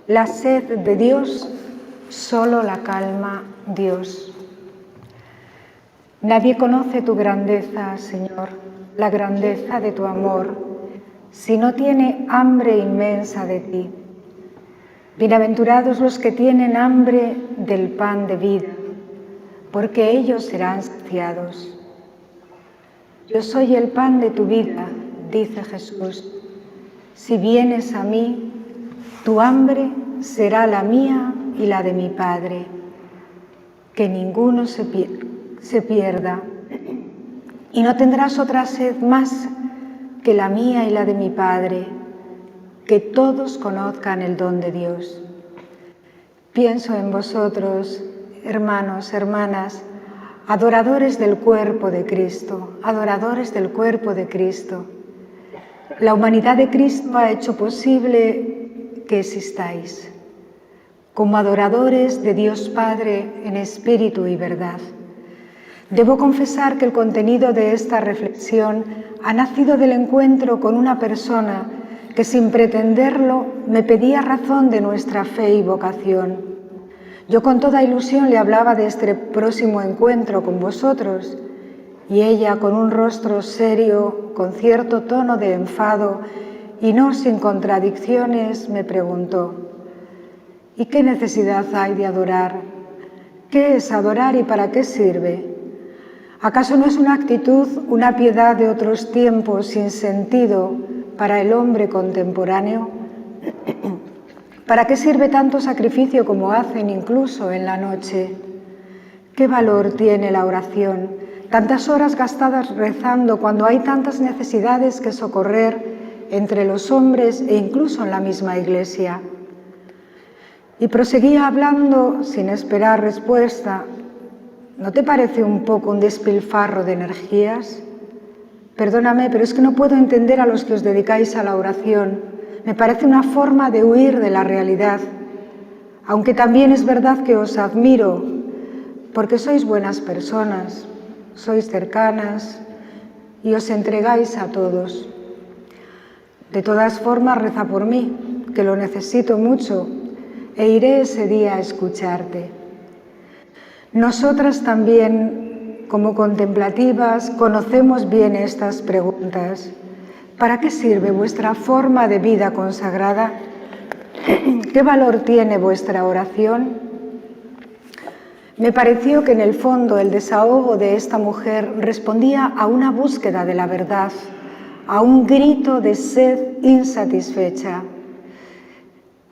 La sed de Dios solo la calma Dios. Nadie conoce tu grandeza, Señor, la grandeza de tu amor, si no tiene hambre inmensa de ti. Bienaventurados los que tienen hambre del pan de vida, porque ellos serán saciados. Yo soy el pan de tu vida, dice Jesús. Si vienes a mí, tu hambre será la mía y la de mi Padre. Que ninguno se pierda. Y no tendrás otra sed más que la mía y la de mi Padre, que todos conozcan el don de Dios. Pienso en vosotros, hermanos, hermanas, adoradores del cuerpo de Cristo, adoradores del cuerpo de Cristo. La humanidad de Cristo ha hecho posible que existáis como adoradores de Dios Padre en espíritu y verdad. Debo confesar que el contenido de esta reflexión ha nacido del encuentro con una persona que sin pretenderlo me pedía razón de nuestra fe y vocación. Yo con toda ilusión le hablaba de este próximo encuentro con vosotros y ella con un rostro serio, con cierto tono de enfado y no sin contradicciones me preguntó: ¿y qué necesidad hay de adorar? ¿Qué es adorar y para qué sirve? ¿Acaso no es una actitud, una piedad de otros tiempos sin sentido para el hombre contemporáneo? ¿Para qué sirve tanto sacrificio como hacen incluso en la noche? ¿Qué valor tiene la oración? Tantas horas gastadas rezando cuando hay tantas necesidades que socorrer entre los hombres e incluso en la misma Iglesia. Y proseguía hablando sin esperar respuesta. ¿No te parece un poco un despilfarro de energías? Perdóname, pero es que no puedo entender a los que os dedicáis a la oración. Me parece una forma de huir de la realidad. Aunque también es verdad que os admiro, porque sois buenas personas, sois cercanas y os entregáis a todos. De todas formas, reza por mí, que lo necesito mucho, e iré ese día a escucharte. Nosotras también, como contemplativas, conocemos bien estas preguntas. ¿Para qué sirve vuestra forma de vida consagrada? ¿Qué valor tiene vuestra oración? Me pareció que en el fondo el desahogo de esta mujer respondía a una búsqueda de la verdad, a un grito de sed insatisfecha.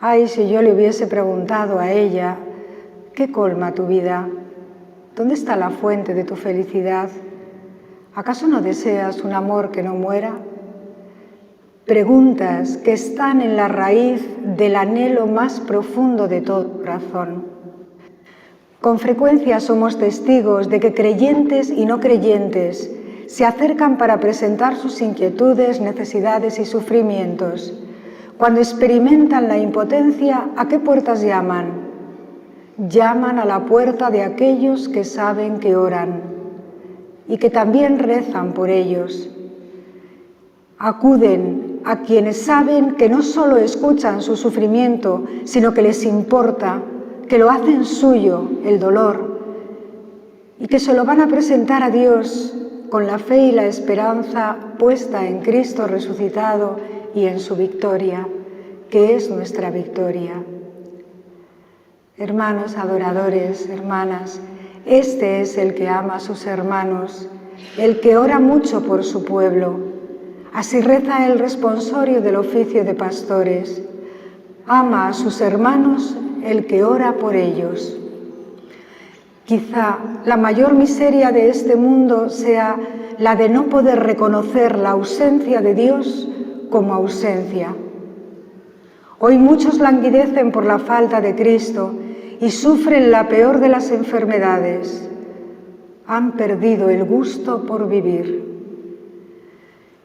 Ay, si yo le hubiese preguntado a ella: ¿qué colma tu vida? ¿Dónde está la fuente de tu felicidad? ¿Acaso no deseas un amor que no muera? Preguntas que están en la raíz del anhelo más profundo de todo corazón. Con frecuencia somos testigos de que creyentes y no creyentes se acercan para presentar sus inquietudes, necesidades y sufrimientos. Cuando experimentan la impotencia, ¿a qué puertas llaman? Llaman a la puerta de aquellos que saben que oran y que también rezan por ellos. Acuden a quienes saben que no solo escuchan su sufrimiento, sino que les importa, que lo hacen suyo el dolor y que se lo van a presentar a Dios con la fe y la esperanza puesta en Cristo resucitado y en su victoria, que es nuestra victoria. Hermanos adoradores, hermanas, este es el que ama a sus hermanos, el que ora mucho por su pueblo. Así reza el responsorio del oficio de pastores. Ama a sus hermanos el que ora por ellos. Quizá la mayor miseria de este mundo sea la de no poder reconocer la ausencia de Dios como ausencia. Hoy muchos languidecen por la falta de Cristo y sufren la peor de las enfermedades. Han perdido el gusto por vivir.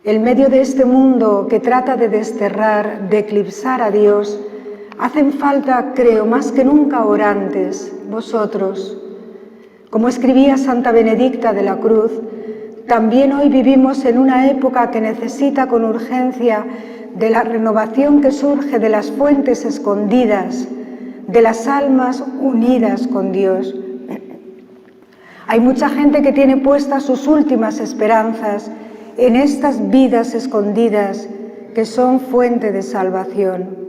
En medio de este mundo que trata de desterrar, de eclipsar a Dios, hacen falta, creo, más que nunca orantes, vosotros. Como escribía Santa Benedicta de la Cruz, también hoy vivimos en una época que necesita con urgencia de la renovación que surge de las fuentes escondidas, de las almas unidas con Dios. Hay mucha gente que tiene puestas sus últimas esperanzas en estas vidas escondidas que son fuente de salvación.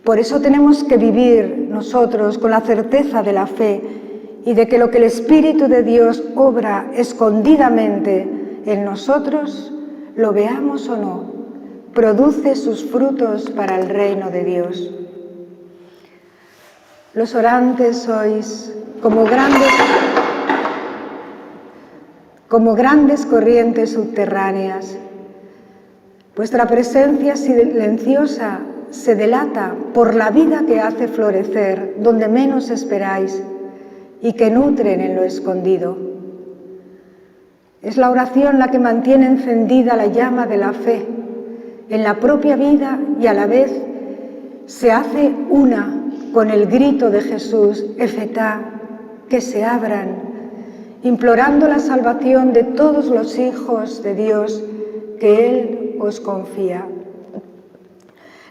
Por eso tenemos que vivir nosotros con la certeza de la fe y de que lo que el Espíritu de Dios obra escondidamente en nosotros, lo veamos o no, produce sus frutos para el reino de Dios. Los orantes sois como grandes corrientes subterráneas. Vuestra presencia silenciosa se delata por la vida que hace florecer donde menos esperáis y que nutren en lo escondido. Es la oración la que mantiene encendida la llama de la fe en la propia vida y a la vez se hace una con el grito de Jesús, Efetá, que se abran, implorando la salvación de todos los hijos de Dios que Él os confía.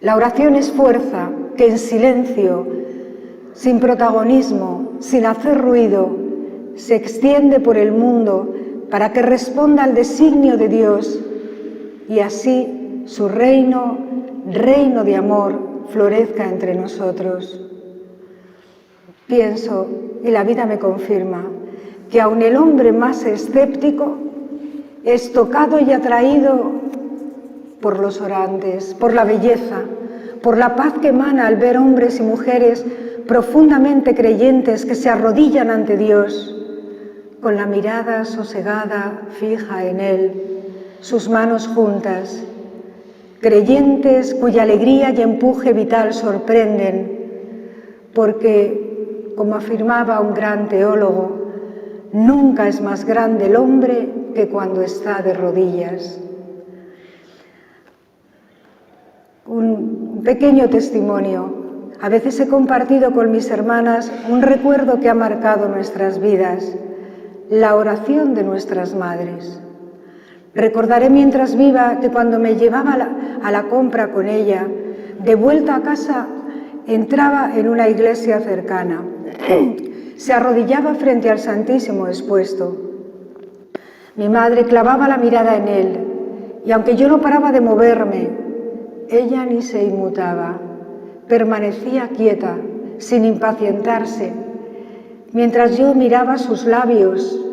La oración es fuerza que en silencio, sin protagonismo, sin hacer ruido, se extiende por el mundo para que responda al designio de Dios y así su reino, reino de amor, florezca entre nosotros. Pienso, y la vida me confirma, que aun el hombre más escéptico es tocado y atraído por los orantes, por la belleza, por la paz que emana al ver hombres y mujeres profundamente creyentes que se arrodillan ante Dios, con la mirada sosegada, fija en Él, sus manos juntas, creyentes cuya alegría y empuje vital sorprenden, porque, como afirmaba un gran teólogo, nunca es más grande el hombre que cuando está de rodillas. Un pequeño testimonio. A veces he compartido con mis hermanas un recuerdo que ha marcado nuestras vidas, la oración de nuestras madres. Recordaré mientras viva que cuando me llevaba a la compra con ella, de vuelta a casa, entraba en una iglesia cercana. Se arrodillaba frente al Santísimo expuesto. Mi madre clavaba la mirada en él y aunque yo no paraba de moverme, ella ni se inmutaba, permanecía quieta, sin impacientarse, mientras yo miraba sus labios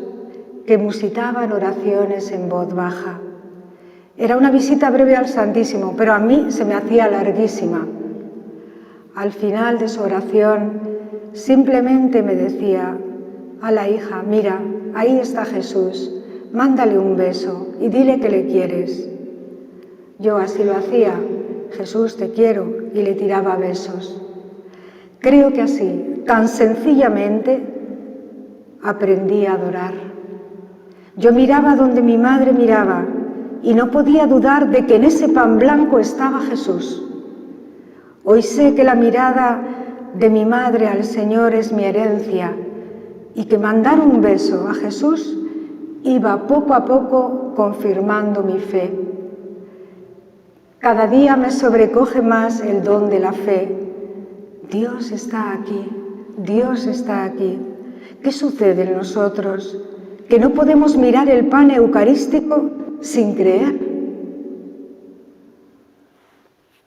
que musitaban oraciones en voz baja. Era una visita breve al Santísimo, pero a mí se me hacía larguísima. Al final de su oración, simplemente me decía: «Ala, hija, mira, ahí está Jesús, mándale un beso y dile que le quieres». Yo así lo hacía: «Jesús, te quiero», y le tiraba besos. Creo que así, tan sencillamente, aprendí a adorar. Yo miraba donde mi madre miraba y no podía dudar de que en ese pan blanco estaba Jesús. Hoy sé que la mirada de mi madre al Señor es mi herencia y que mandar un beso a Jesús iba poco a poco confirmando mi fe. Cada día me sobrecoge más el don de la fe. Dios está aquí, Dios está aquí. ¿Qué sucede en nosotros? Que no podemos mirar el pan eucarístico sin creer.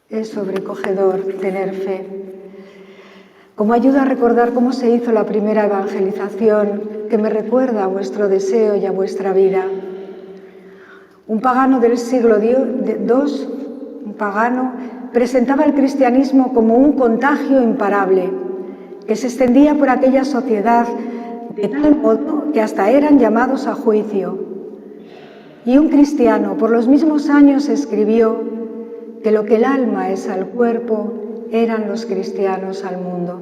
Es sobrecogedor tener fe. Como ayuda a recordar cómo se hizo la primera evangelización, que me recuerda a vuestro deseo y a vuestra vida. Un pagano del siglo II, un pagano, presentaba el cristianismo como un contagio imparable, que se extendía por aquella sociedad de tal modo que hasta eran llamados a juicio. Y un cristiano, por los mismos años, escribió que lo que el alma es al cuerpo, eran los cristianos al mundo.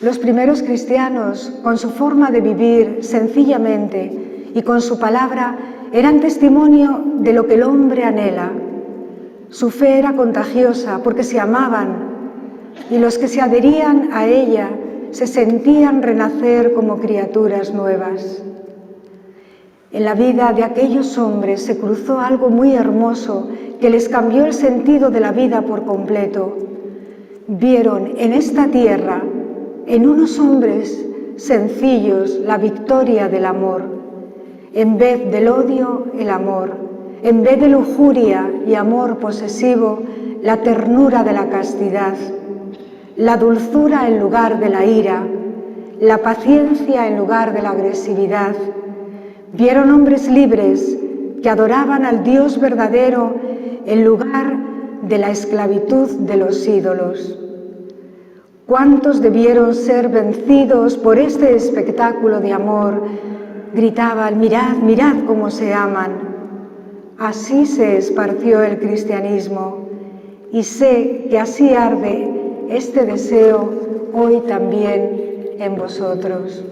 Los primeros cristianos, con su forma de vivir sencillamente y con su palabra, eran testimonio de lo que el hombre anhela. Su fe era contagiosa porque se amaban y los que se adherían a ella se sentían renacer como criaturas nuevas. En la vida de aquellos hombres se cruzó algo muy hermoso que les cambió el sentido de la vida por completo. Vieron en esta tierra, en unos hombres sencillos, la victoria del amor. En vez del odio, el amor. En vez de lujuria y amor posesivo, la ternura de la castidad. La dulzura en lugar de la ira. La paciencia en lugar de la agresividad. Vieron hombres libres que adoraban al Dios verdadero en lugar de la esclavitud de los ídolos. ¿Cuántos debieron ser vencidos por este espectáculo de amor? Gritaban: mirad, mirad cómo se aman. Así se esparció el cristianismo y sé que así arde este deseo hoy también en vosotros.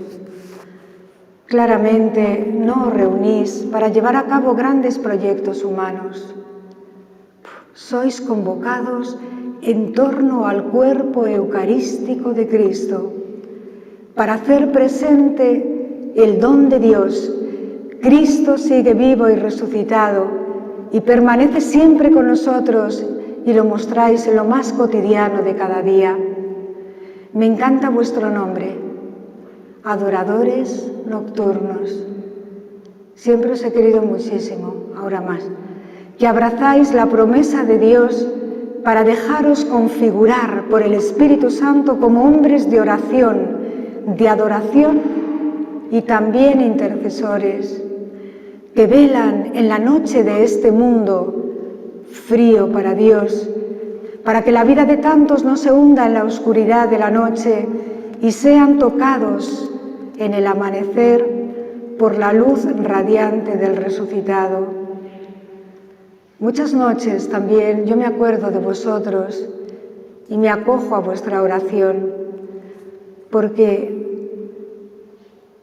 Claramente no os reunís para llevar a cabo grandes proyectos humanos. Sois convocados en torno al cuerpo eucarístico de Cristo para hacer presente el don de Dios. Cristo sigue vivo y resucitado y permanece siempre con nosotros y lo mostráis en lo más cotidiano de cada día. Me encanta vuestro nombre. Adoradores nocturnos. Siempre os he querido muchísimo, ahora más. Que abrazáis la promesa de Dios para dejaros configurar por el Espíritu Santo como hombres de oración, de adoración y también intercesores, que velan en la noche de este mundo frío para Dios, para que la vida de tantos no se hunda en la oscuridad de la noche y sean tocados en el amanecer por la luz radiante del resucitado. Muchas noches también yo me acuerdo de vosotros y me acojo a vuestra oración, porque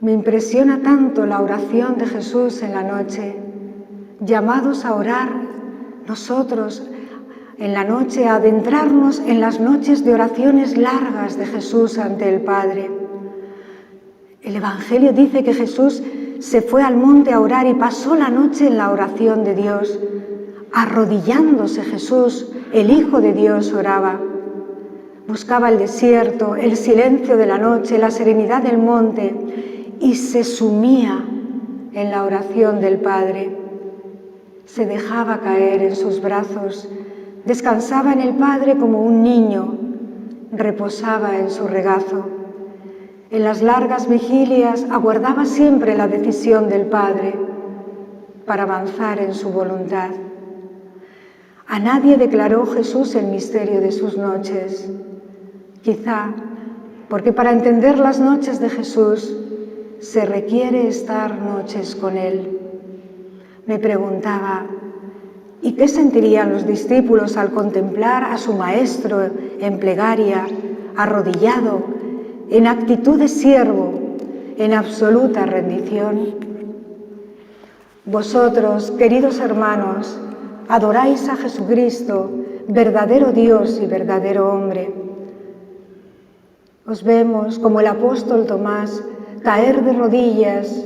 me impresiona tanto la oración de Jesús en la noche, llamados a orar nosotros en la noche, a adentrarnos en las noches de oraciones largas de Jesús ante el Padre. El Evangelio dice que Jesús se fue al monte a orar y pasó la noche en la oración de Dios. Arrodillándose Jesús, el Hijo de Dios, oraba. Buscaba el desierto, el silencio de la noche, la serenidad del monte y se sumía en la oración del Padre. Se dejaba caer en sus brazos, descansaba en el Padre como un niño, reposaba en su regazo. En las largas vigilias aguardaba siempre la decisión del Padre para avanzar en su voluntad. A nadie declaró Jesús el misterio de sus noches, quizá porque para entender las noches de Jesús se requiere estar noches con Él. Me preguntaba, ¿y qué sentirían los discípulos al contemplar a su Maestro en plegaria, arrodillado, en actitud de siervo, en absoluta rendición? Vosotros, queridos hermanos, adoráis a Jesucristo, verdadero Dios y verdadero hombre. Os vemos, como el apóstol Tomás, caer de rodillas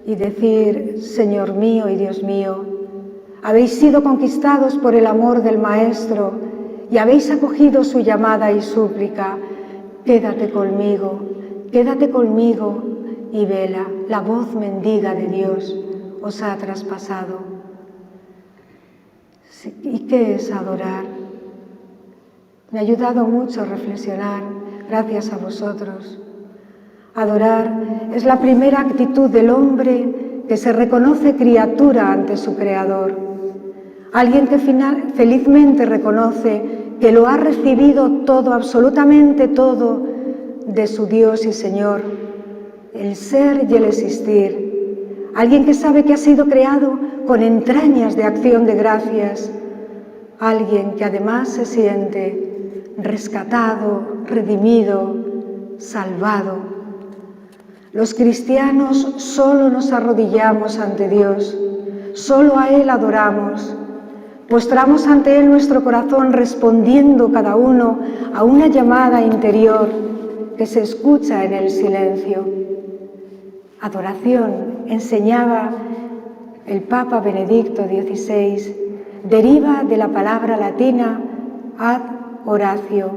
y decir: Señor mío y Dios mío, habéis sido conquistados por el amor del Maestro y habéis acogido su llamada y súplica: quédate conmigo y vela. La voz mendiga de Dios os ha traspasado. ¿Y qué es adorar? Me ha ayudado mucho a reflexionar, gracias a vosotros. Adorar es la primera actitud del hombre que se reconoce criatura ante su Creador. Alguien que felizmente reconoce que lo ha recibido todo, absolutamente todo, de su Dios y Señor, el ser y el existir. Alguien que sabe que ha sido creado con entrañas de acción de gracias. Alguien que además se siente rescatado, redimido, salvado. Los cristianos solo nos arrodillamos ante Dios, solo a Él adoramos. Postramos ante Él nuestro corazón respondiendo cada uno a una llamada interior que se escucha en el silencio. Adoración, enseñaba el Papa Benedicto XVI, deriva de la palabra latina ad oratio,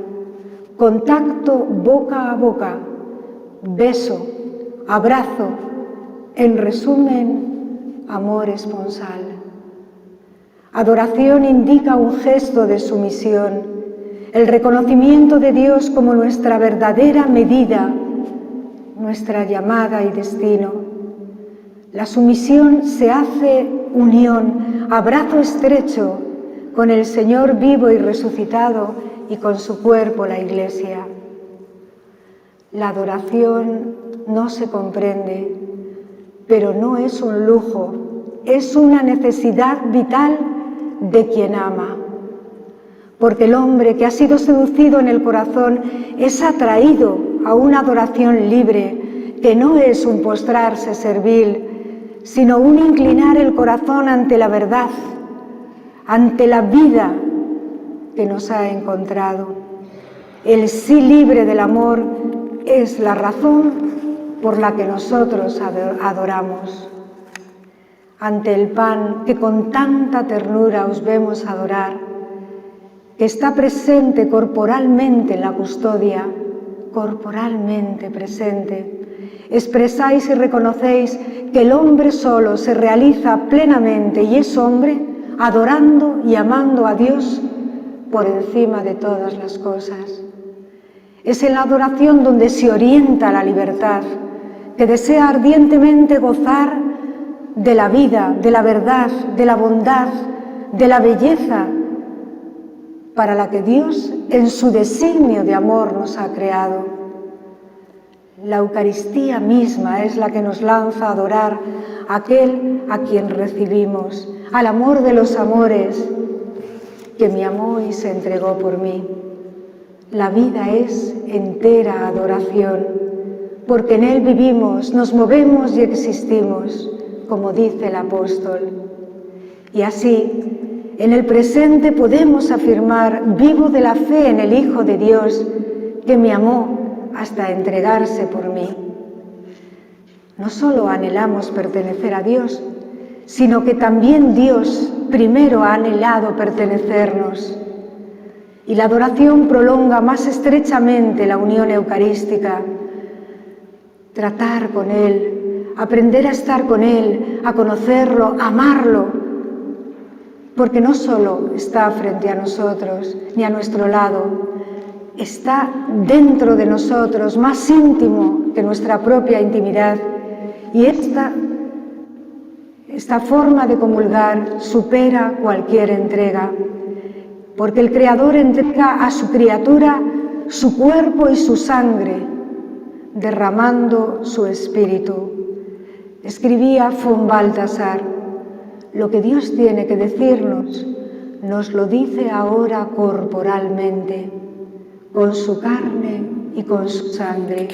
contacto boca a boca, beso, abrazo, en resumen, amor esponsal. Adoración indica un gesto de sumisión, el reconocimiento de Dios como nuestra verdadera medida, nuestra llamada y destino. La sumisión se hace unión, abrazo estrecho con el Señor vivo y resucitado y con su cuerpo, la Iglesia. La adoración no se comprende, pero no es un lujo, es una necesidad vital de quien ama. Porque el hombre que ha sido seducido en el corazón es atraído a una adoración libre, que no es un postrarse servil, sino un inclinar el corazón ante la verdad, ante la vida que nos ha encontrado. El sí libre del amor es la razón por la que nosotros adoramos. Ante el pan que con tanta ternura os vemos adorar, que está presente corporalmente en la custodia, corporalmente presente, expresáis y reconocéis que el hombre solo se realiza plenamente y es hombre adorando y amando a Dios por encima de todas las cosas. Es en la adoración donde se orienta la libertad, que desea ardientemente gozar de la vida, de la verdad, de la bondad, de la belleza, para la que Dios en su designio de amor nos ha creado. La Eucaristía misma es la que nos lanza a adorar a aquel a quien recibimos, al amor de los amores, que me amó y se entregó por mí. La vida es entera adoración, porque en Él vivimos, nos movemos y existimos, como dice el apóstol. Y así, en el presente podemos afirmar, vivo de la fe en el Hijo de Dios, que me amó hasta entregarse por mí. No solo anhelamos pertenecer a Dios, sino que también Dios primero ha anhelado pertenecernos. Y la adoración prolonga más estrechamente la unión eucarística. Tratar con Él, aprender a estar con Él, a conocerlo, a amarlo, porque no solo está frente a nosotros, ni a nuestro lado, está dentro de nosotros, más íntimo que nuestra propia intimidad. Y esta forma de comulgar supera cualquier entrega, porque el Creador entrega a su criatura su cuerpo y su sangre, derramando su espíritu. Escribía von Balthasar: lo que Dios tiene que decirnos, nos lo dice ahora corporalmente, con su carne y con su sangre.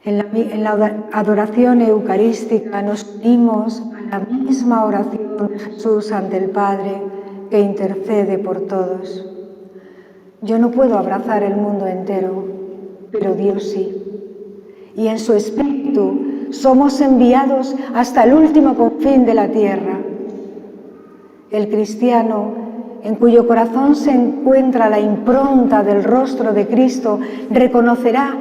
En la adoración eucarística nos unimos a la misma oración de Jesús ante el Padre, que intercede por todos. Yo no puedo abrazar el mundo entero, pero Dios sí. Y en su Espíritu somos enviados hasta el último confín de la tierra. El cristiano, en cuyo corazón se encuentra la impronta del rostro de Cristo, reconocerá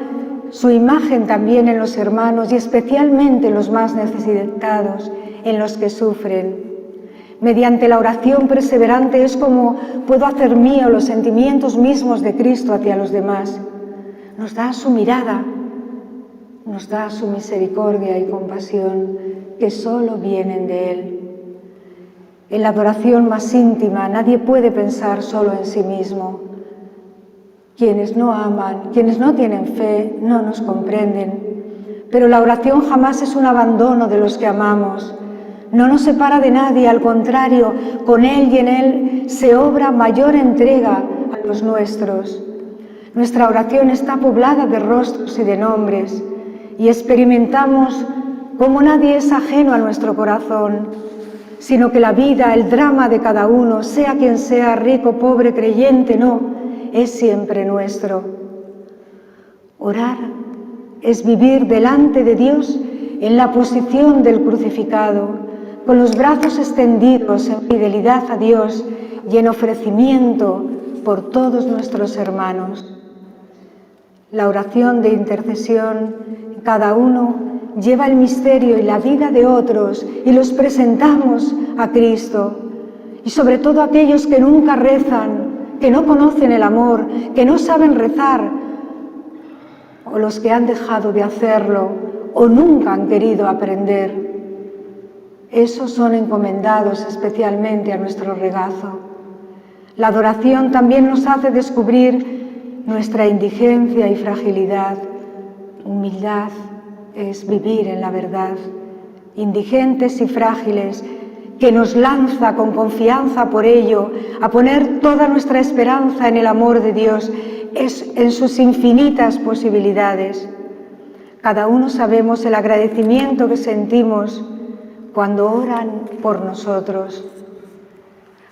su imagen también en los hermanos y especialmente en los más necesitados, en los que sufren. Mediante la oración perseverante es como puedo hacer mío los sentimientos mismos de Cristo hacia los demás. Nos da su mirada, nos da su misericordia y compasión, que solo vienen de Él. En la adoración más íntima nadie puede pensar solo en sí mismo. Quienes no aman, quienes no tienen fe, no nos comprenden. Pero la oración jamás es un abandono de los que amamos. No nos separa de nadie, al contrario, con Él y en Él se obra mayor entrega a los nuestros. Nuestra oración está poblada de rostros y de nombres, y experimentamos cómo nadie es ajeno a nuestro corazón, sino que la vida, el drama de cada uno, sea quien sea, rico, pobre, creyente, no, es siempre nuestro. Orar es vivir delante de Dios en la posición del crucificado, con los brazos extendidos en fidelidad a Dios y en ofrecimiento por todos nuestros hermanos. La oración de intercesión, cada uno lleva el misterio y la vida de otros y los presentamos a Cristo. Y sobre todo aquellos que nunca rezan, que no conocen el amor, que no saben rezar, o los que han dejado de hacerlo o nunca han querido aprender. Esos son encomendados especialmente a nuestro regazo. La adoración también nos hace descubrir nuestra indigencia y fragilidad. Humildad es vivir en la verdad. Indigentes y frágiles, que nos lanza con confianza por ello a poner toda nuestra esperanza en el amor de Dios, en sus infinitas posibilidades. Cada uno sabemos el agradecimiento que sentimos cuando oran por nosotros.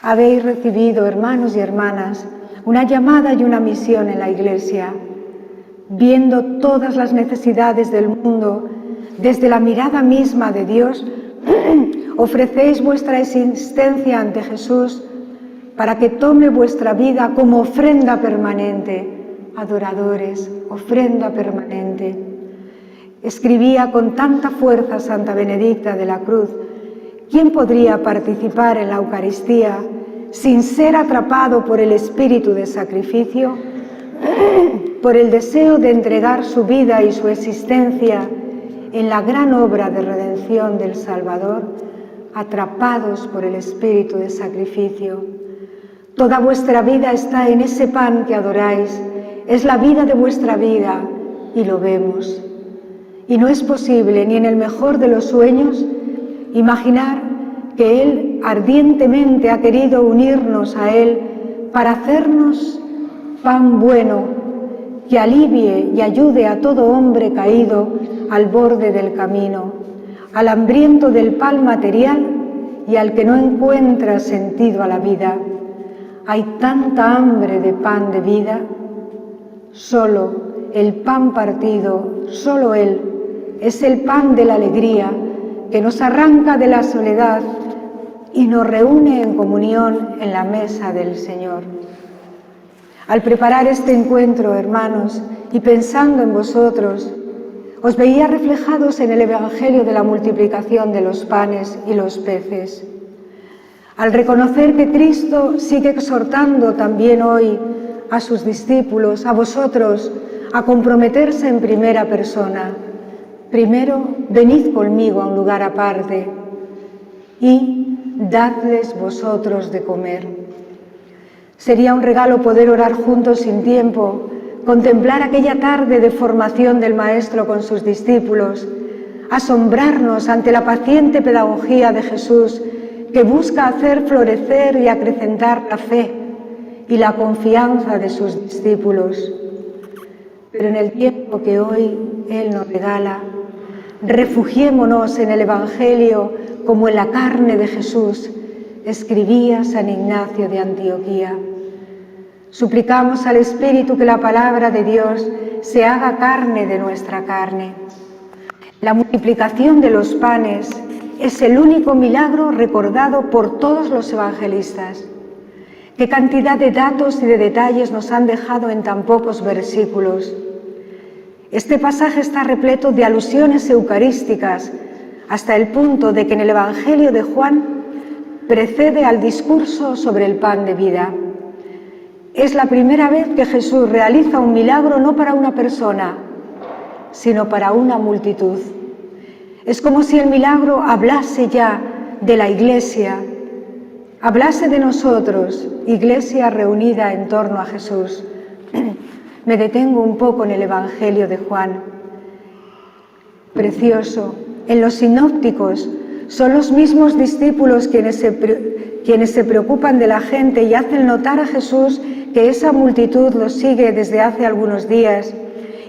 Habéis recibido, hermanos y hermanas, una llamada y una misión en la Iglesia, viendo todas las necesidades del mundo desde la mirada misma de Dios. Ofrecéis vuestra existencia ante Jesús para que tome vuestra vida como ofrenda permanente. Adoradores, ofrenda permanente. Escribía con tanta fuerza Santa Benedicta de la Cruz: ¿quién podría participar en la Eucaristía sin ser atrapado por el espíritu de sacrificio, por el deseo de entregar su vida y su existencia en la gran obra de redención del Salvador, atrapados por el espíritu de sacrificio? Toda vuestra vida está en ese pan que adoráis, es la vida de vuestra vida y lo vemos. Y no es posible, ni en el mejor de los sueños, imaginar que Él ardientemente ha querido unirnos a Él para hacernos pan bueno, que alivie y ayude a todo hombre caído al borde del camino, al hambriento del pan material y al que no encuentra sentido a la vida. Hay tanta hambre de pan de vida. Solo el pan partido, solo Él, es el pan de la alegría que nos arranca de la soledad y nos reúne en comunión en la mesa del Señor. Al preparar este encuentro, hermanos, y pensando en vosotros, os veía reflejados en el Evangelio de la multiplicación de los panes y los peces. Al reconocer que Cristo sigue exhortando también hoy a sus discípulos, a vosotros, a comprometerse en primera persona. Primero, venid conmigo a un lugar aparte y dadles vosotros de comer. Sería un regalo poder orar juntos sin tiempo, contemplar aquella tarde de formación del Maestro con sus discípulos, asombrarnos ante la paciente pedagogía de Jesús que busca hacer florecer y acrecentar la fe y la confianza de sus discípulos. Pero en el tiempo que hoy Él nos regala, refugiémonos en el Evangelio como en la carne de Jesús, escribía San Ignacio de Antioquía. Suplicamos al Espíritu que la palabra de Dios se haga carne de nuestra carne. La multiplicación de los panes es el único milagro recordado por todos los evangelistas. Qué cantidad de datos y de detalles nos han dejado en tan pocos versículos. Este pasaje está repleto de alusiones eucarísticas, hasta el punto de que en el Evangelio de Juan precede al discurso sobre el pan de vida. Es la primera vez que Jesús realiza un milagro no para una persona, sino para una multitud. Es como si el milagro hablase ya de la Iglesia, hablase de nosotros, Iglesia reunida en torno a Jesús. Me detengo un poco en el Evangelio de Juan. Precioso. En los sinópticos son los mismos discípulos quienes se preocupan de la gente y hacen notar a Jesús que esa multitud los sigue desde hace algunos días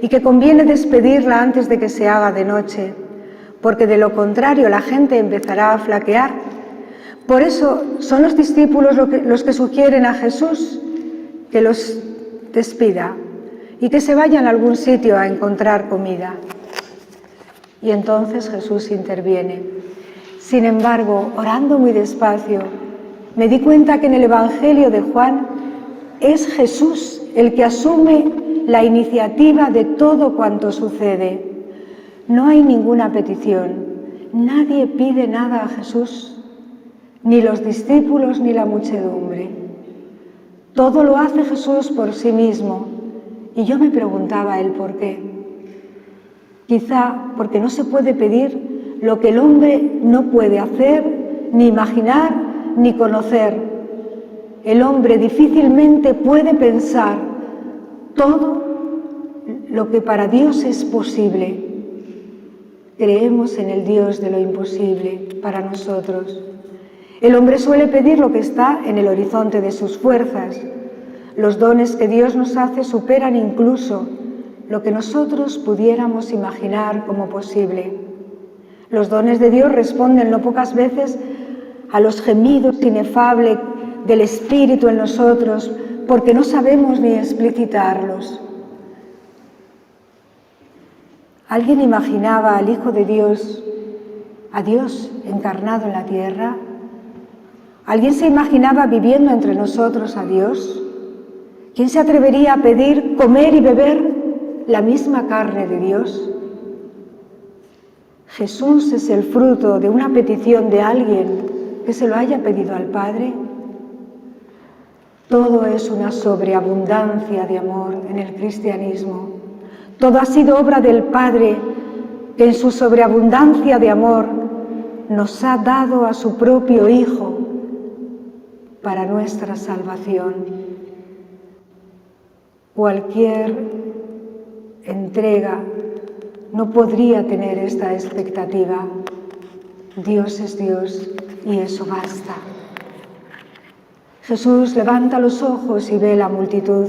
y que conviene despedirla antes de que se haga de noche, porque de lo contrario la gente empezará a flaquear. Por eso son los discípulos los que sugieren a Jesús que los despida y que se vayan a algún sitio a encontrar comida. Y entonces Jesús interviene. Sin embargo, orando muy despacio, me di cuenta que en el Evangelio de Juan es Jesús el que asume la iniciativa de todo cuanto sucede. No hay ninguna petición, nadie pide nada a Jesús, ni los discípulos ni la muchedumbre. Todo lo hace Jesús por sí mismo, y yo me preguntaba el por qué. Quizá porque no se puede pedir lo que el hombre no puede hacer, ni imaginar, ni conocer. El hombre difícilmente puede pensar todo lo que para Dios es posible. Creemos en el Dios de lo imposible para nosotros. El hombre suele pedir lo que está en el horizonte de sus fuerzas. Los dones que Dios nos hace superan incluso lo que nosotros pudiéramos imaginar como posible. Los dones de Dios responden no pocas veces a los gemidos inefables del Espíritu en nosotros, porque no sabemos ni explicitarlos. ¿Alguien imaginaba al Hijo de Dios, a Dios encarnado en la tierra? ¿Alguien se imaginaba viviendo entre nosotros a Dios? ¿Quién se atrevería a pedir comer y beber la misma carne de Dios? Jesús es el fruto de una petición de alguien que se lo haya pedido al Padre. Todo es una sobreabundancia de amor en el cristianismo. Todo ha sido obra del Padre, que en su sobreabundancia de amor nos ha dado a su propio Hijo para nuestra salvación. Cualquier entrega no podría tener esta expectativa. Dios es Dios y eso basta. Jesús levanta los ojos y ve la multitud,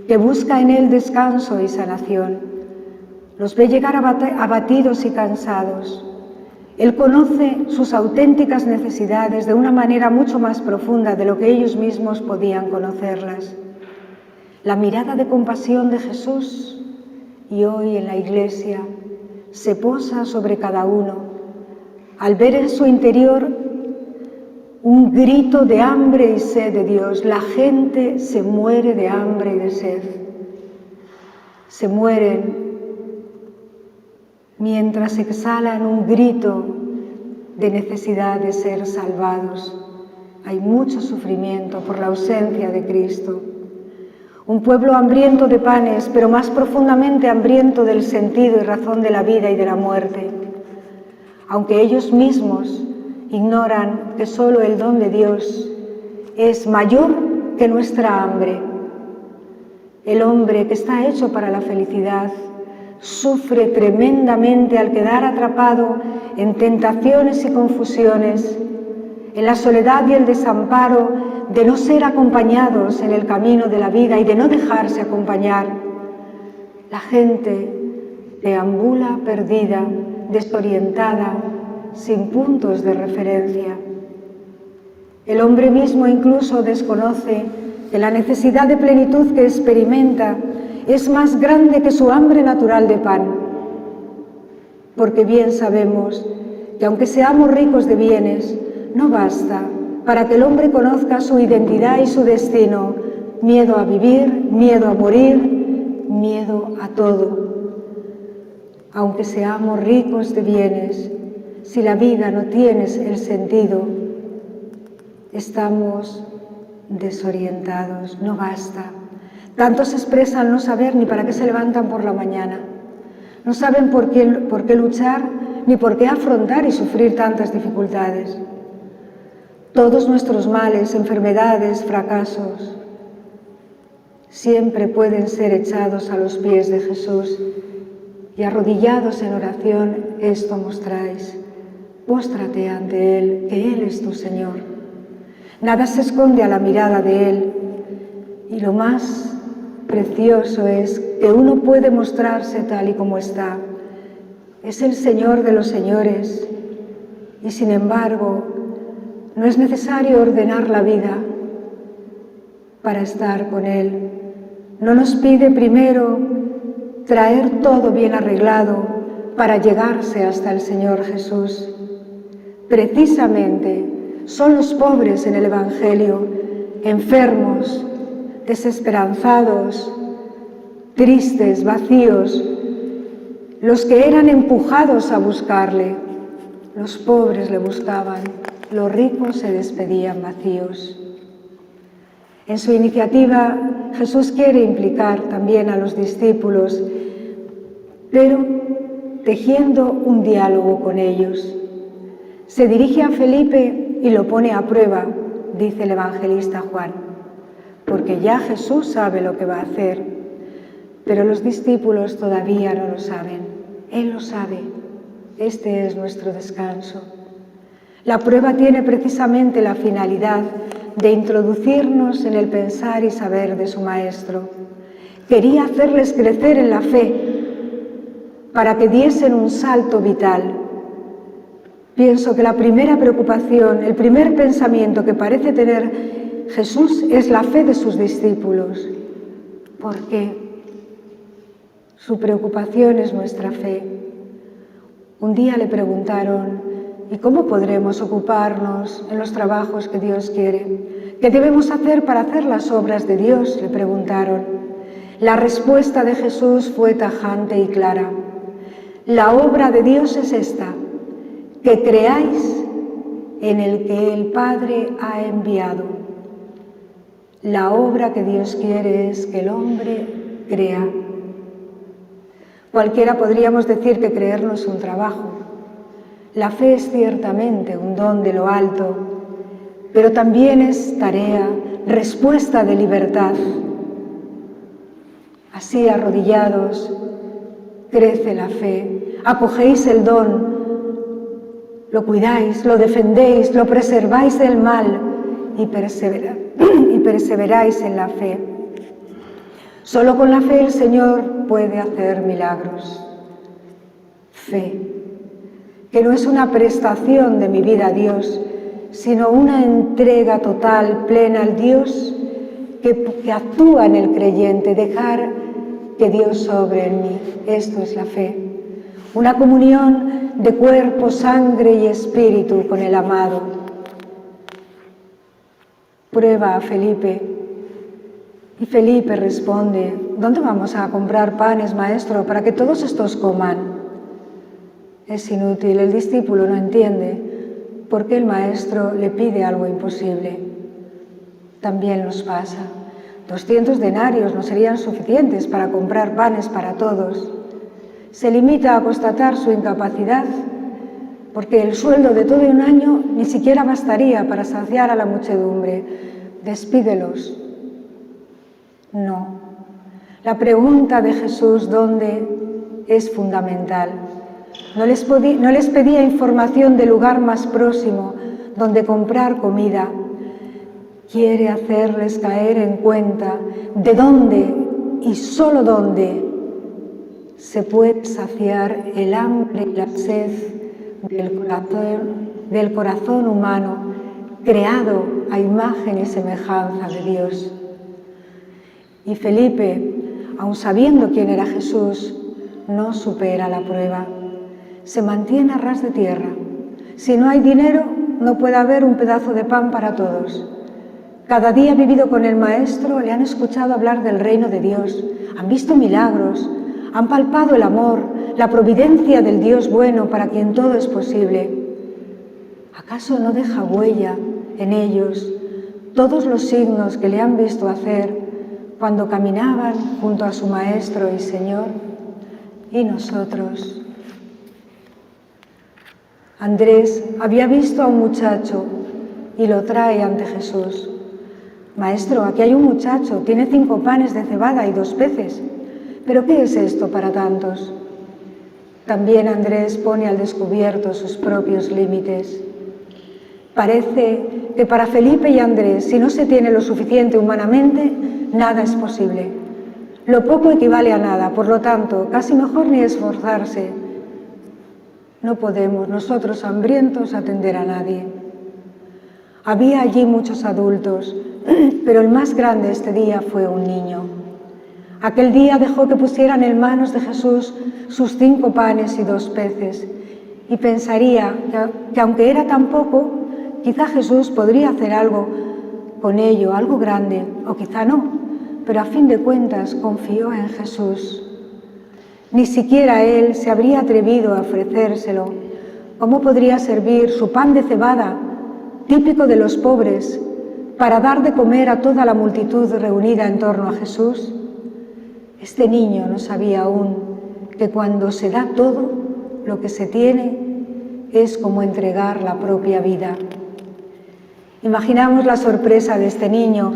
que busca en él descanso y sanación. Los ve llegar abatidos y cansados. Él conoce sus auténticas necesidades de una manera mucho más profunda de lo que ellos mismos podían conocerlas. La mirada de compasión de Jesús, y hoy en la Iglesia, se posa sobre cada uno, al ver en su interior un grito de hambre y sed de Dios. La gente se muere de hambre y de sed. Se mueren mientras exhalan un grito de necesidad de ser salvados. Hay mucho sufrimiento por la ausencia de Cristo. Un pueblo hambriento de panes, pero más profundamente hambriento del sentido y razón de la vida y de la muerte. Aunque ellos mismos ignoran que solo el don de Dios es mayor que nuestra hambre. El hombre que está hecho para la felicidad sufre tremendamente al quedar atrapado en tentaciones y confusiones, en la soledad y el desamparo de no ser acompañados en el camino de la vida y de no dejarse acompañar. La gente deambula perdida, desorientada, sin puntos de referencia. El hombre mismo incluso desconoce que la necesidad de plenitud que experimenta es más grande que su hambre natural de pan, porque bien sabemos que aunque seamos ricos de bienes, no basta para que el hombre conozca su identidad y su destino. Miedo a vivir, miedo a morir, miedo a todo. Aunque seamos ricos de bienes, si la vida no tiene el sentido, estamos desorientados, no basta. Tantos expresan no saber ni para qué se levantan por la mañana. No saben por qué luchar, ni por qué afrontar y sufrir tantas dificultades. Todos nuestros males, enfermedades, fracasos, siempre pueden ser echados a los pies de Jesús y arrodillados en oración, esto mostráis. Póstrate ante Él, que Él es tu Señor. Nada se esconde a la mirada de Él, y lo más precioso es que uno puede mostrarse tal y como está. Es el Señor de los señores, y sin embargo, no es necesario ordenar la vida para estar con Él. No nos pide primero traer todo bien arreglado para llegarse hasta el Señor Jesús. Precisamente son los pobres en el Evangelio, enfermos, desesperanzados, tristes, vacíos, los que eran empujados a buscarle. Los pobres le buscaban, los ricos se despedían vacíos. En su iniciativa, Jesús quiere implicar también a los discípulos, pero tejiendo un diálogo con ellos. Se dirige a Felipe y lo pone a prueba, dice el evangelista Juan, porque ya Jesús sabe lo que va a hacer, pero los discípulos todavía no lo saben. Él lo sabe. Este es nuestro descanso. La prueba tiene precisamente la finalidad de introducirnos en el pensar y saber de su Maestro. Quería hacerles crecer en la fe para que diesen un salto vital. Pienso que la primera preocupación, el primer pensamiento que parece tener Jesús es la fe de sus discípulos. ¿Por qué? Su preocupación es nuestra fe. Un día le preguntaron: ¿y cómo podremos ocuparnos en los trabajos que Dios quiere? ¿Qué debemos hacer para hacer las obras de Dios?, le preguntaron. La respuesta de Jesús fue tajante y clara. La obra de Dios es esta: que creáis en el que el Padre ha enviado. La obra que Dios quiere es que el hombre crea. Cualquiera podríamos decir que creer no es un trabajo. La fe es ciertamente un don de lo alto, pero también es tarea, respuesta de libertad. Así, arrodillados, crece la fe, acogéis el don, lo cuidáis, lo defendéis, lo preserváis del mal y perseveráis en la fe. Solo con la fe el Señor puede hacer milagros. Fe, que no es una prestación de mi vida a Dios, sino una entrega total, plena al Dios que actúa en el creyente, dejar que Dios obre en mí. Esto es la fe. Una comunión de cuerpo, sangre y espíritu con el amado. Prueba a Felipe. Y Felipe responde: ¿dónde vamos a comprar panes, maestro, para que todos estos coman? Es inútil, el discípulo no entiende por qué el maestro le pide algo imposible. También nos pasa. 200 denarios no serían suficientes para comprar panes para todos. Se limita a constatar su incapacidad, porque el sueldo de todo un año ni siquiera bastaría para saciar a la muchedumbre. Despídelos. No. La pregunta de Jesús ¿dónde? Es fundamental. No les pedía información del lugar más próximo donde comprar comida. Quiere hacerles caer en cuenta de dónde y solo dónde se puede saciar el hambre y la sed del corazón humano, creado a imagen y semejanza de Dios. Y Felipe, aun sabiendo quién era Jesús, no supera la prueba. Se mantiene a ras de tierra. Si no hay dinero, no puede haber un pedazo de pan para todos. Cada día vivido con el Maestro, le han escuchado hablar del reino de Dios, han visto milagros, han palpado el amor, la providencia del Dios bueno para quien todo es posible. ¿Acaso no deja huella en ellos todos los signos que le han visto hacer cuando caminaban junto a su Maestro y Señor? ¿Y nosotros? Andrés había visto a un muchacho y lo trae ante Jesús. Maestro, aquí hay un muchacho, tiene 5 panes de cebada y 2 peces. ¿Pero qué es esto para tantos? También Andrés pone al descubierto sus propios límites. Parece que para Felipe y Andrés, si no se tiene lo suficiente humanamente, nada es posible. Lo poco equivale a nada, por lo tanto, casi mejor ni esforzarse. No podemos nosotros hambrientos atender a nadie. Había allí muchos adultos, pero el más grande este día fue un niño. Aquel día dejó que pusieran en manos de Jesús sus 5 panes y 2 peces. Y pensaría que aunque era tan poco, quizá Jesús podría hacer algo con ello, algo grande, o quizá no, pero a fin de cuentas confió en Jesús. Ni siquiera él se habría atrevido a ofrecérselo. ¿Cómo podría servir su pan de cebada, típico de los pobres, para dar de comer a toda la multitud reunida en torno a Jesús? Este niño no sabía aún que cuando se da todo lo que se tiene es como entregar la propia vida. Imaginamos la sorpresa de este niño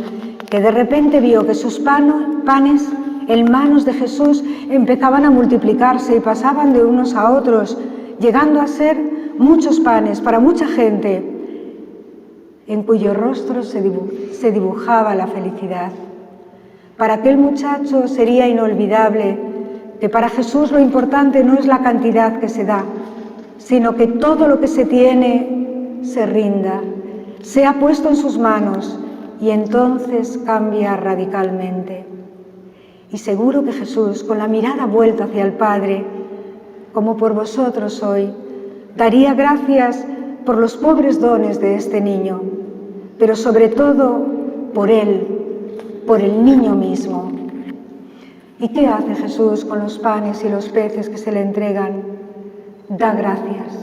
que de repente vio que sus panes en manos de Jesús empezaban a multiplicarse y pasaban de unos a otros, llegando a ser muchos panes para mucha gente, en cuyo rostro se dibujaba la felicidad. Para aquel muchacho sería inolvidable que para Jesús lo importante no es la cantidad que se da, sino que todo lo que se tiene se rinda, sea puesto en sus manos y entonces cambia radicalmente. Y seguro que Jesús, con la mirada vuelta hacia el Padre, como por vosotros hoy, daría gracias por los pobres dones de este niño, pero sobre todo por él, por el niño mismo. ¿Y qué hace Jesús con los panes y los peces que se le entregan? Da gracias.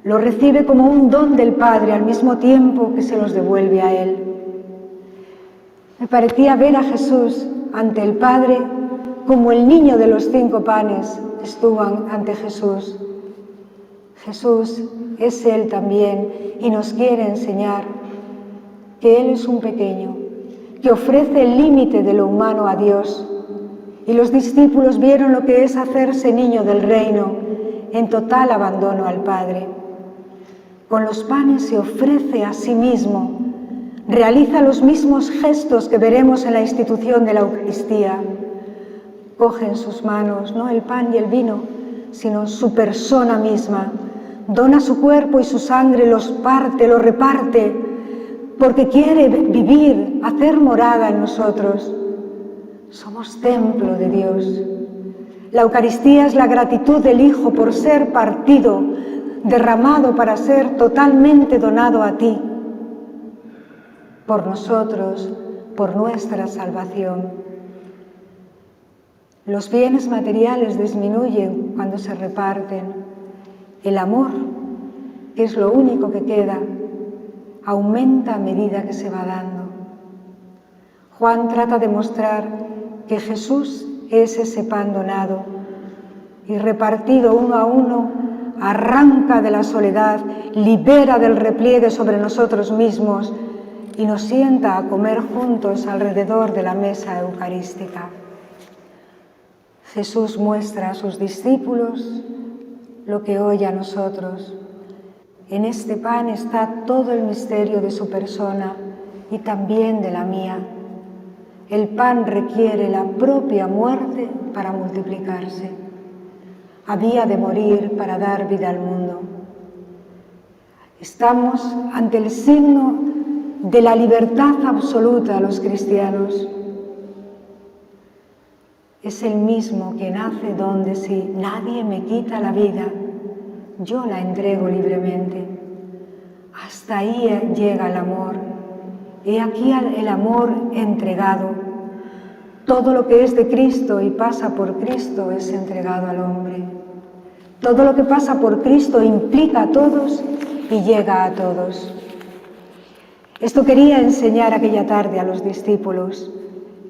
Lo recibe como un don del Padre al mismo tiempo que se los devuelve a él. Me parecía ver a Jesús ante el Padre como el niño de los 5 panes estuvo ante Jesús. Jesús es Él también y nos quiere enseñar que Él es un pequeño, que ofrece el límite de lo humano a Dios. Y los discípulos vieron lo que es hacerse niño del reino en total abandono al Padre. Con los panes se ofrece a sí mismo, realiza los mismos gestos que veremos en la institución de la Eucaristía. Coge en sus manos no el pan y el vino, sino su persona misma. Dona su cuerpo y su sangre, los parte, los reparte, porque quiere vivir, hacer morada en nosotros. Somos templo de Dios. La Eucaristía es la gratitud del Hijo por ser partido, derramado para ser totalmente donado a ti, por nosotros, por nuestra salvación. Los bienes materiales disminuyen cuando se reparten. El amor, que es lo único que queda, aumenta a medida que se va dando. Juan trata de mostrar que Jesús es ese pan donado y repartido uno a uno, arranca de la soledad, libera del repliegue sobre nosotros mismos y nos sienta a comer juntos alrededor de la mesa eucarística. Jesús muestra a sus discípulos lo que hoy a nosotros. En este pan está todo el misterio de su persona y también de la mía. El pan requiere la propia muerte para multiplicarse. Había de morir para dar vida al mundo. Estamos ante el signo de la libertad absoluta a los cristianos. Es el mismo quien hace don de sí. Nadie me quita la vida, yo la entrego libremente. Hasta ahí llega el amor. He aquí el amor entregado. Todo lo que es de Cristo y pasa por Cristo es entregado al hombre. Todo lo que pasa por Cristo implica a todos y llega a todos. Esto quería enseñar aquella tarde a los discípulos.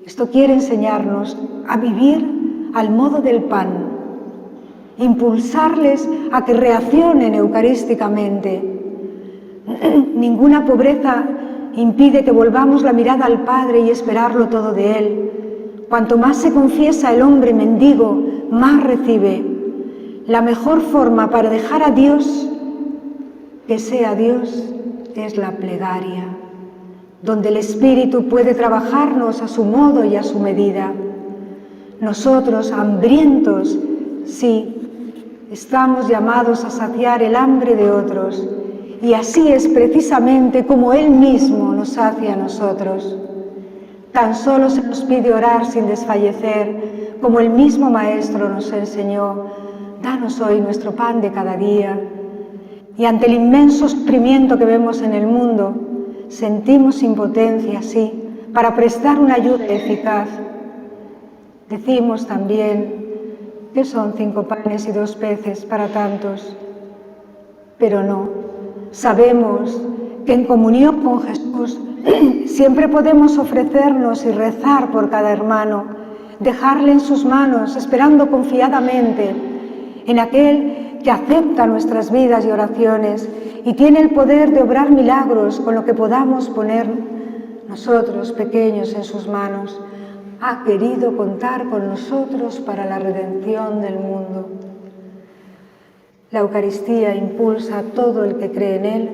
Esto quiere enseñarnos a vivir al modo del pan, impulsarles a que reaccionen eucarísticamente. Ninguna pobreza impide que volvamos la mirada al Padre y esperarlo todo de Él. Cuanto más se confiesa el hombre mendigo, más recibe. La mejor forma para dejar a Dios, que sea Dios, es la plegaria, donde el Espíritu puede trabajarnos a su modo y a su medida. Nosotros, hambrientos, sí, estamos llamados a saciar el hambre de otros, y así es precisamente como Él mismo nos sacia a nosotros. Tan solo se nos pide orar sin desfallecer, como el mismo Maestro nos enseñó. Danos hoy nuestro pan de cada día. Y ante el inmenso sufrimiento que vemos en el mundo, sentimos impotencia, sí, para prestar una ayuda eficaz. Decimos también que son 5 panes y 2 peces para tantos, pero no. Sabemos que en comunión con Jesús siempre podemos ofrecernos y rezar por cada hermano, dejarle en sus manos, esperando confiadamente en aquel que acepta nuestras vidas y oraciones y tiene el poder de obrar milagros con lo que podamos poner nosotros pequeños en sus manos. Ha querido contar con nosotros para la redención del mundo. La Eucaristía impulsa a todo el que cree en Él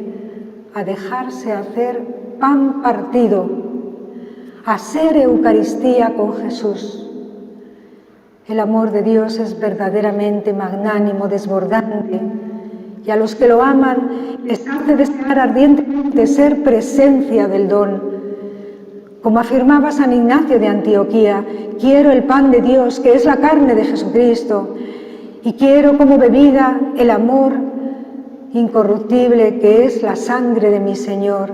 a dejarse hacer pan partido, a ser Eucaristía con Jesús. El amor de Dios es verdaderamente magnánimo, desbordante, y a los que lo aman les hace desear ardientemente ser presencia del don. Como afirmaba San Ignacio de Antioquía, quiero el pan de Dios, que es la carne de Jesucristo, y quiero como bebida el amor incorruptible, que es la sangre de mi Señor.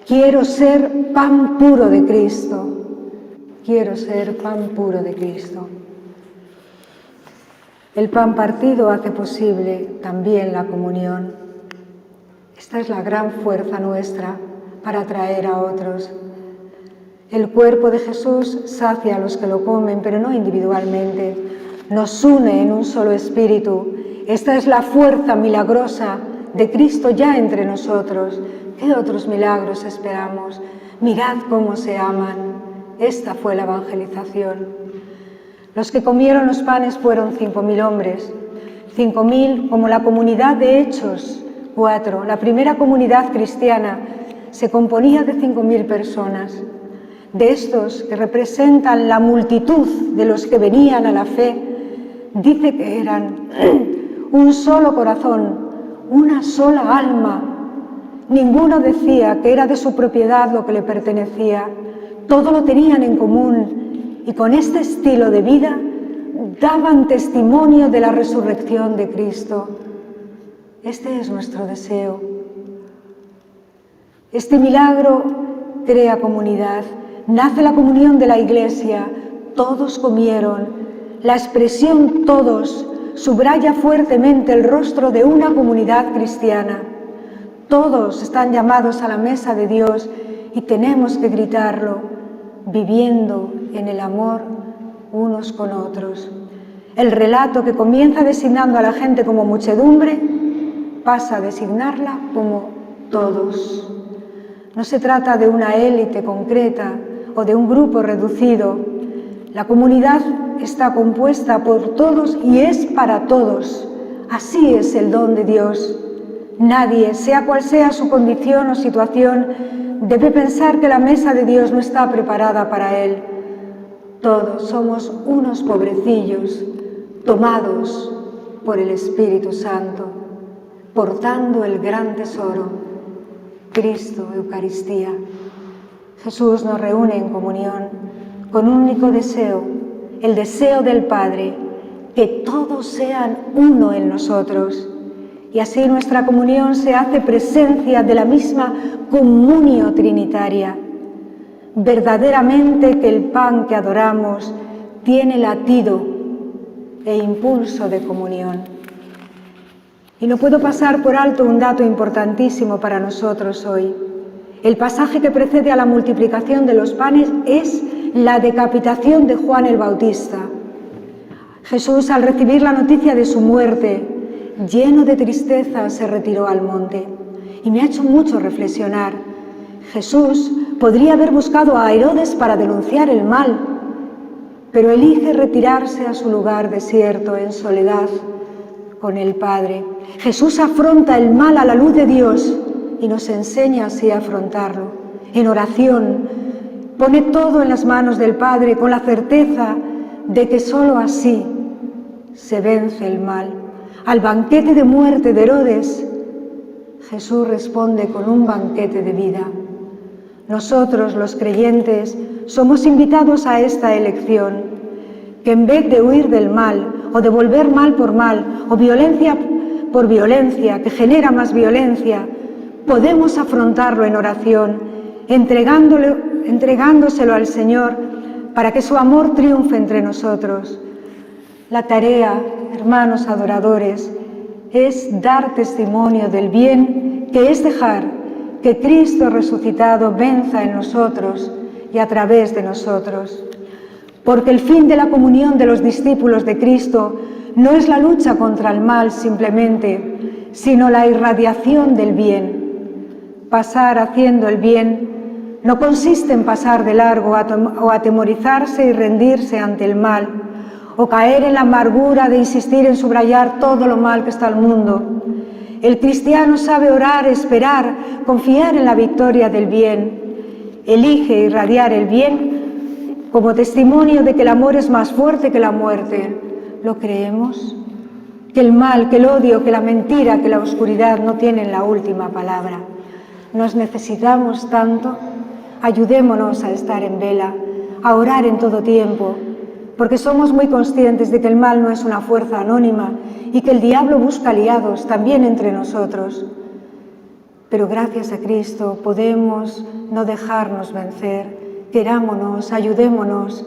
Quiero ser pan puro de Cristo. Quiero ser pan puro de Cristo. El pan partido hace posible también la comunión. Esta es la gran fuerza nuestra para atraer a otros. El cuerpo de Jesús sacia a los que lo comen, pero no individualmente. Nos une en un solo espíritu. Esta es la fuerza milagrosa de Cristo ya entre nosotros. ¿Qué otros milagros esperamos? Mirad cómo se aman. Esta fue la evangelización. Los que comieron los panes fueron 5.000 hombres. 5.000 como la comunidad de Hechos 4. La primera comunidad cristiana se componía de 5.000 personas. De estos que representan la multitud de los que venían a la fe, dice que eran un solo corazón, una sola alma. Ninguno decía que era de su propiedad lo que le pertenecía. Todo lo tenían en común y con este estilo de vida daban testimonio de la resurrección de Cristo. Este es nuestro deseo. Este milagro crea comunidad. Nace la comunión de la Iglesia. Todos comieron. La expresión todos subraya fuertemente el rostro de una comunidad cristiana. Todos están llamados a la mesa de Dios y tenemos que gritarlo, viviendo en el amor unos con otros. El relato que comienza designando a la gente como muchedumbre pasa a designarla como todos. No se trata de una élite concreta o de un grupo reducido. La comunidad está compuesta por todos y es para todos. Así es el don de Dios. Nadie, sea cual sea su condición o situación, debe pensar que la mesa de Dios no está preparada para él. Todos somos unos pobrecillos, tomados por el Espíritu Santo, portando el gran tesoro, Cristo, Eucaristía. Jesús nos reúne en comunión con un único deseo, el deseo del Padre, que todos sean uno en nosotros. Y así nuestra comunión se hace presencia de la misma comunio trinitaria. Verdaderamente que el pan que adoramos tiene latido e impulso de comunión. Y no puedo pasar por alto un dato importantísimo para nosotros hoy. El pasaje que precede a la multiplicación de los panes es la decapitación de Juan el Bautista. Jesús, al recibir la noticia de su muerte, lleno de tristeza, se retiró al monte. Y me ha hecho mucho reflexionar. Jesús podría haber buscado a Herodes para denunciar el mal, pero elige retirarse a su lugar desierto, en soledad, con el Padre. Jesús afronta el mal a la luz de Dios y nos enseña así a afrontarlo. En oración, pone todo en las manos del Padre con la certeza de que sólo así se vence el mal. Al banquete de muerte de Herodes, Jesús responde con un banquete de vida. Nosotros, los creyentes, somos invitados a esta elección, que en vez de huir del mal o devolver mal por mal o violencia por violencia, que genera más violencia, podemos afrontarlo en oración, entregándoselo al Señor para que su amor triunfe entre nosotros. La tarea, hermanos adoradores, es dar testimonio del bien, que es dejar que Cristo resucitado venza en nosotros y a través de nosotros. Porque el fin de la comunión de los discípulos de Cristo no es la lucha contra el mal simplemente, sino la irradiación del bien. Pasar haciendo el bien no consiste en pasar de largo o atemorizarse y rendirse ante el mal, o caer en la amargura de insistir en subrayar todo lo mal que está el mundo. El cristiano sabe orar, esperar, confiar en la victoria del bien. Elige irradiar el bien como testimonio de que el amor es más fuerte que la muerte. ¿Lo creemos? Que el mal, que el odio, que la mentira, que la oscuridad no tienen la última palabra. Nos necesitamos tanto. Ayudémonos a estar en vela, a orar en todo tiempo, porque somos muy conscientes de que el mal no es una fuerza anónima y que el diablo busca aliados también entre nosotros. Pero gracias a Cristo podemos no dejarnos vencer. Querámonos, ayudémonos.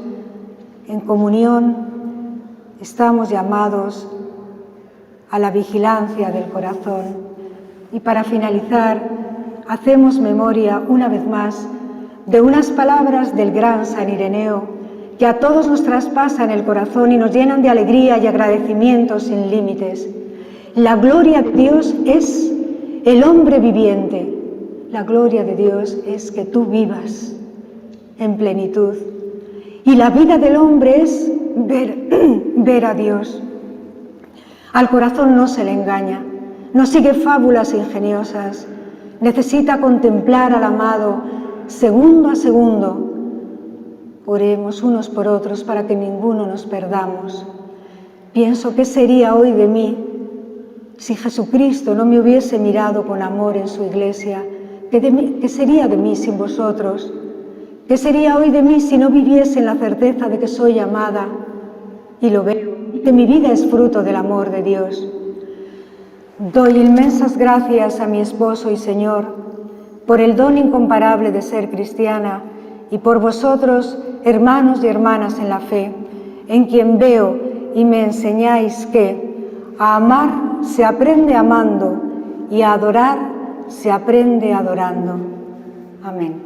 En comunión estamos llamados a la vigilancia del corazón. Y para finalizar, hacemos memoria una vez más de unas palabras del gran San Ireneo que a todos nos traspasan el corazón y nos llenan de alegría y agradecimiento sin límites. La gloria de Dios es el hombre viviente. La gloria de Dios es que tú vivas en plenitud. Y la vida del hombre es ver a Dios. Al corazón no se le engaña, no sigue fábulas ingeniosas. Necesita contemplar al amado segundo a segundo. Oremos unos por otros para que ninguno nos perdamos. Pienso, ¿qué sería hoy de mí si Jesucristo no me hubiese mirado con amor en su iglesia? ¿Qué sería de mí sin vosotros? ¿Qué sería hoy de mí si no viviese en la certeza de que soy amada? Y lo veo, que mi vida es fruto del amor de Dios. Doy inmensas gracias a mi esposo y Señor por el don incomparable de ser cristiana y por vosotros, hermanos y hermanas en la fe, en quien veo y me enseñáis que a amar se aprende amando y a adorar se aprende adorando. Amén.